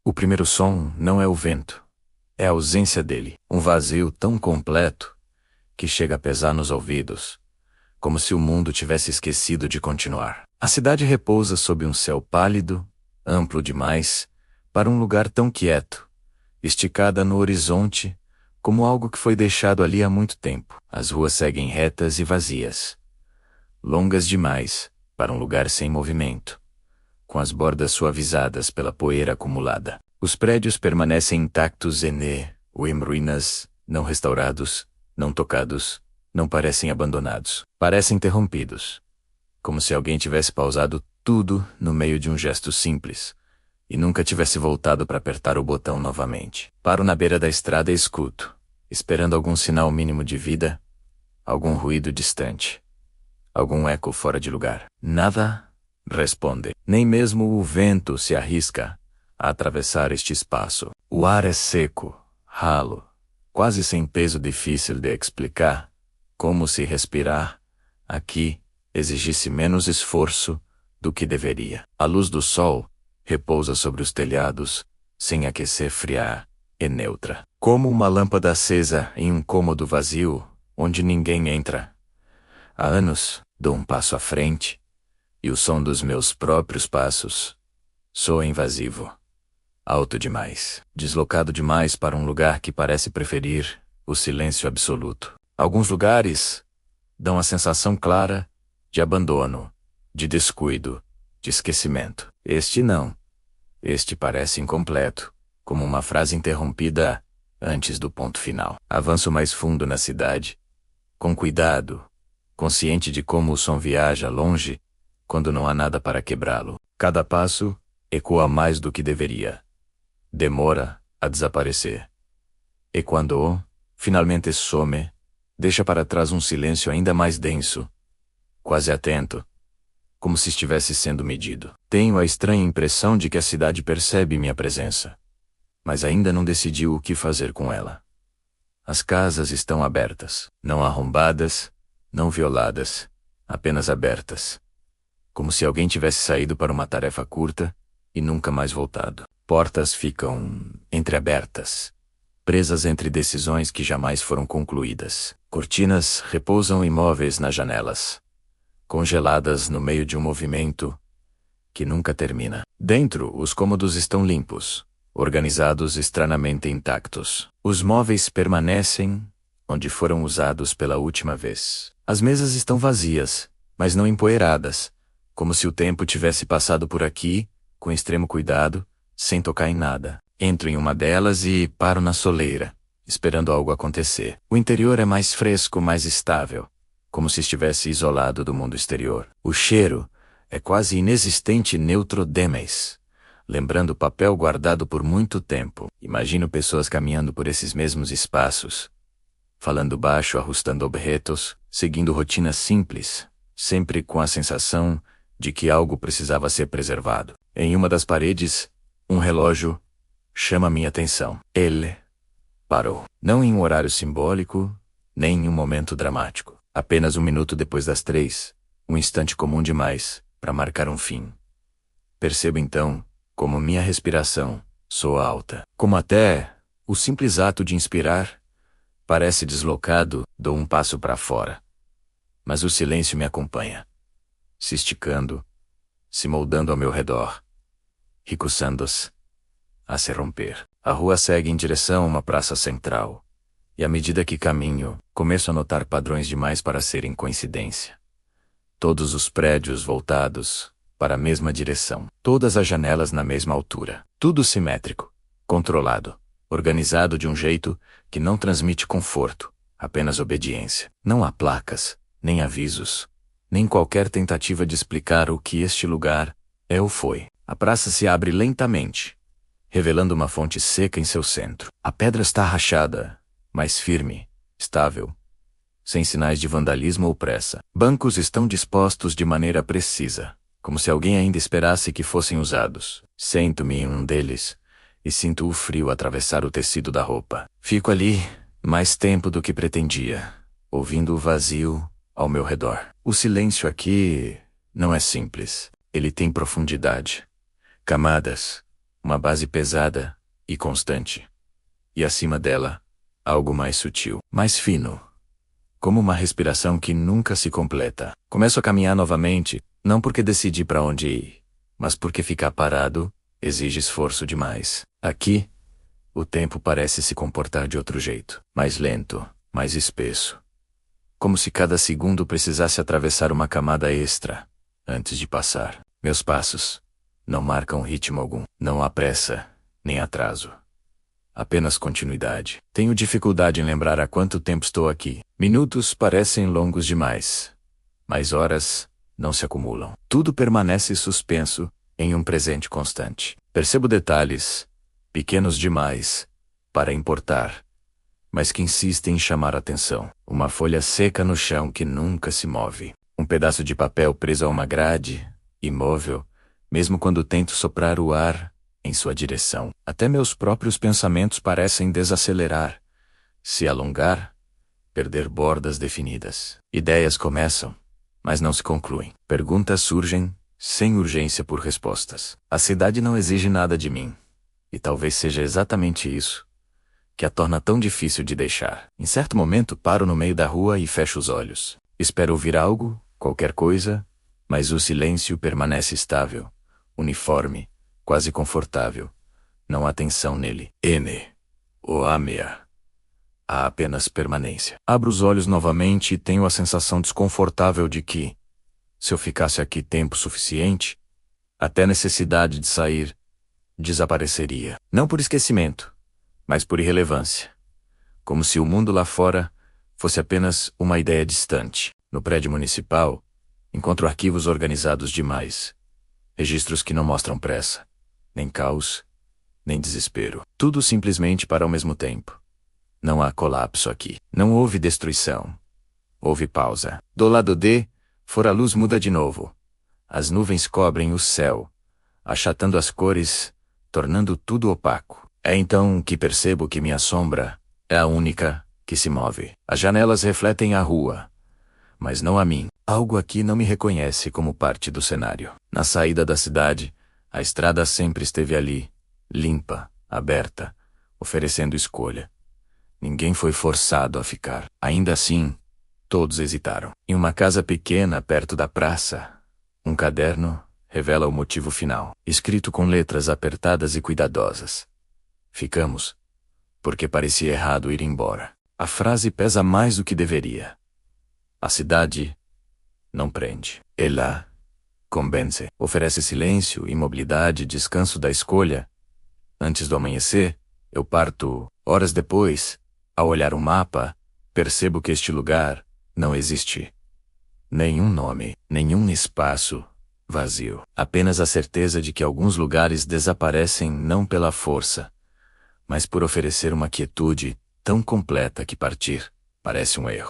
O primeiro som não é o vento, é a ausência dele. Um vazio tão completo que chega a pesar nos ouvidos, como se o mundo tivesse esquecido de continuar. A cidade repousa sob um céu pálido, amplo demais, para um lugar tão quieto, esticada no horizonte, como algo que foi deixado ali há muito tempo. As ruas seguem retas e vazias, longas demais para um lugar sem movimento, com as bordas suavizadas pela poeira acumulada. Os prédios permanecem intactos em ruínas, não restaurados, não tocados, não parecem abandonados. Parecem interrompidos, como se alguém tivesse pausado tudo no meio de um gesto simples, e nunca tivesse voltado para apertar o botão novamente. Paro na beira da estrada e escuto, esperando algum sinal mínimo de vida, algum ruído distante, algum eco fora de lugar. Nada responde. Nem mesmo o vento se arrisca a atravessar este espaço. O ar é seco, ralo, quase sem peso, difícil de explicar, como se respirar aqui exigisse menos esforço do que deveria. A luz do sol repousa sobre os telhados, sem aquecer, friar, e neutra. Como uma lâmpada acesa em um cômodo vazio, onde ninguém entra. Há anos, dou um passo à frente, e o som dos meus próprios passos soa invasivo, alto demais, deslocado demais para um lugar que parece preferir o silêncio absoluto. Alguns lugares dão a sensação clara de abandono, de descuido, de esquecimento. Este não. Este parece incompleto, como uma frase interrompida antes do ponto final. Avanço mais fundo na cidade, com cuidado, consciente de como o som viaja longe quando não há nada para quebrá-lo. Cada passo ecoa mais do que deveria. Demora a desaparecer. E quando finalmente some, deixa para trás um silêncio ainda mais denso, quase atento, como se estivesse sendo medido. Tenho a estranha impressão de que a cidade percebe minha presença, mas ainda não decidiu o que fazer com ela. As casas estão abertas, não arrombadas, não violadas, apenas abertas, como se alguém tivesse saído para uma tarefa curta e nunca mais voltado. Portas ficam entreabertas, presas entre decisões que jamais foram concluídas. Cortinas repousam imóveis nas janelas, congeladas no meio de um movimento que nunca termina. Dentro, os cômodos estão limpos, organizados estranhamente intactos. Os móveis permanecem onde foram usados pela última vez. As mesas estão vazias, mas não empoeiradas, como se o tempo tivesse passado por aqui, com extremo cuidado, sem tocar em nada. Entro em uma delas e paro na soleira, esperando algo acontecer. O interior é mais fresco, mais estável, como se estivesse isolado do mundo exterior. O cheiro é quase inexistente, neutro demais, lembrando papel guardado por muito tempo. Imagino pessoas caminhando por esses mesmos espaços, falando baixo, ajustando objetos, seguindo rotinas simples, sempre com a sensação de que algo precisava ser preservado. Em uma das paredes, um relógio chama minha atenção. Ele parou. Não em um horário simbólico, nem em um momento dramático. Apenas 1 minuto depois das 3, um instante comum demais para marcar um fim. Percebo então como minha respiração soa alta. Como até o simples ato de inspirar parece deslocado, dou um passo para fora. Mas o silêncio me acompanha, se esticando, se moldando ao meu redor, ricoçando-se a se romper. A rua segue em direção a uma praça central, e à medida que caminho, começo a notar padrões demais para serem coincidência. Todos os prédios voltados para a mesma direção, todas as janelas na mesma altura, tudo simétrico, controlado, organizado de um jeito que não transmite conforto, apenas obediência. Não há placas, nem avisos, nem qualquer tentativa de explicar o que este lugar é ou foi. A praça se abre lentamente, revelando uma fonte seca em seu centro. A pedra está rachada, mas firme, estável, sem sinais de vandalismo ou pressa. Bancos estão dispostos de maneira precisa, como se alguém ainda esperasse que fossem usados. Sento-me em um deles e sinto o frio atravessar o tecido da roupa. Fico ali mais tempo do que pretendia, ouvindo o vazio ao meu redor. O silêncio aqui não é simples. Ele tem profundidade, camadas, Uma base pesada e constante. E acima dela, algo mais sutil, mais fino. Como uma respiração que nunca se completa. Começo a caminhar novamente, não porque decidi para onde ir, mas porque ficar parado exige esforço demais. Aqui, o tempo parece se comportar de outro jeito. Mais lento, mais espesso. Como se cada segundo precisasse atravessar uma camada extra antes de passar. Meus passos não marcam ritmo algum. Não há pressa, nem atraso. Apenas continuidade. Tenho dificuldade em lembrar há quanto tempo estou aqui. Minutos parecem longos demais, mas horas não se acumulam. Tudo permanece suspenso em um presente constante. Percebo detalhes, pequenos demais, para importar, mas que insistem em chamar a atenção. Uma folha seca no chão que nunca se move. Um pedaço de papel preso a uma grade, imóvel, mesmo quando tento soprar o ar em sua direção. Até meus próprios pensamentos parecem desacelerar, se alongar, perder bordas definidas. Ideias começam, mas não se concluem. Perguntas surgem, sem urgência por respostas. A cidade não exige nada de mim, e talvez seja exatamente isso que a torna tão difícil de deixar. Em certo momento paro no meio da rua e fecho os olhos. Espero ouvir algo, qualquer coisa, mas o silêncio permanece estável, uniforme, quase confortável. Não há tensão nele. Ou amea. Há apenas permanência. Abro os olhos novamente e tenho a sensação desconfortável de que, se eu ficasse aqui tempo suficiente, até a necessidade de sair desapareceria. Não por esquecimento, mas por irrelevância. Como se o mundo lá fora fosse apenas uma ideia distante. No prédio municipal, encontro arquivos organizados demais. Registros que não mostram pressa, nem caos, nem desespero. Tudo simplesmente para ao mesmo tempo. Não há colapso aqui. Não houve destruição. Houve pausa. Do lado de fora a luz muda de novo. As nuvens cobrem o céu, achatando as cores, tornando tudo opaco. É então que percebo que minha sombra é a única que se move. As janelas refletem a rua, mas não a mim. Algo aqui não me reconhece como parte do cenário. Na saída da cidade, a estrada sempre esteve ali, limpa, aberta, oferecendo escolha. Ninguém foi forçado a ficar. Ainda assim, todos hesitaram. Em uma casa pequena perto da praça, um caderno revela o motivo final, escrito com letras apertadas e cuidadosas. Ficamos, porque parecia errado ir embora. A frase pesa mais do que deveria. A cidade não prende. Ela convence. Oferece silêncio, imobilidade, descanso da escolha. Antes do amanhecer, eu parto. Horas depois, ao olhar o mapa, percebo que este lugar não existe. Nenhum nome, nenhum espaço vazio. Apenas a certeza de que alguns lugares desaparecem não pela força, mas por oferecer uma quietude tão completa que partir parece um erro.